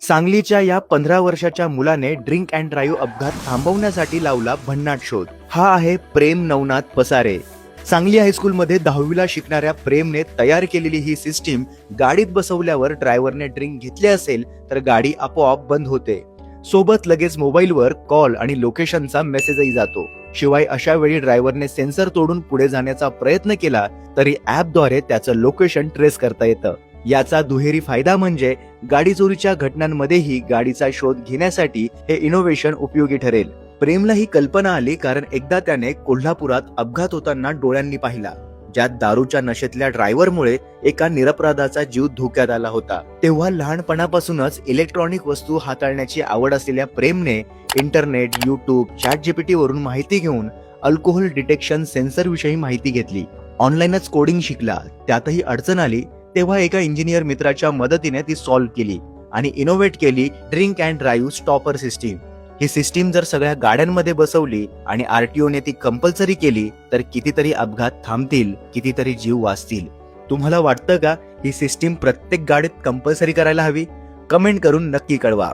सांगलीच्या या 15 वर्षाच्या मुलाने ड्रिंक अँड ड्राईव्ह अपघात थांबवण्यासाठी लावला भन्नाट शोध. हा आहे प्रेम नवनाथ पसारे. सांगली हायस्कूलमध्ये 10वीला शिकणाऱ्या प्रेमने तयार केलेली ही सिस्टीम गाडीत बसवल्यावर ड्रायव्हरने ड्रिंक घेतले असेल तर गाडी आपोआप बंद होते. सोबत लगेच मोबाईलवर कॉल आणि लोकेशनचा मेसेजही जातो. शिवाय अशा वेळी ड्रायव्हरने सेन्सर तोडून पुढे जाण्याचा प्रयत्न केला तरी ॲपद्वारे त्याचं लोकेशन ट्रेस करता येतं. याचा दुहेरी फायदा म्हणजे गाडी चोरीच्या घटनांमध्येही गाडीचा शोध घेण्यासाठी हे इनोव्हेशन उपयोगी ठरेल. प्रेमला ही कल्पना आली कारण एकदा त्याने कोल्हापुरात अपघात होताना डोळ्यांनी पाहिला, ज्यात दारूच्या नशेतल्या ड्रायव्हरमुळे एका निरपराधाचा जीव धोक्यात आला होता. तेव्हा लहानपणापासूनच इलेक्ट्रॉनिक वस्तू हाताळण्याची आवड असलेल्या प्रेमने इंटरनेट, यूट्यूब, ChatGPT वरून माहिती घेऊन अल्कोहोल डिटेक्शन सेन्सर विषयी माहिती घेतली. ऑनलाईनच कोडिंग शिकला. त्यातही अडचण आली तेव्हा एका इंजिनियर मित्राच्या मदतीने ती सॉल्व्ह केली आणि इनोव्हेट केली drink and drive stopper system. He system जर सगळ्या गाड्यांमध्ये बसवली आणि RTOने ती कंपल्सरी केली तर कितीतरी अपघात थांबतील, कितीतरी जीव वाचतील. तुम्हाला वाटतं का ही सिस्टीम प्रत्येक गाडीत कंपल्सरी करायला हवी? कमेंट करून नक्की कळवा.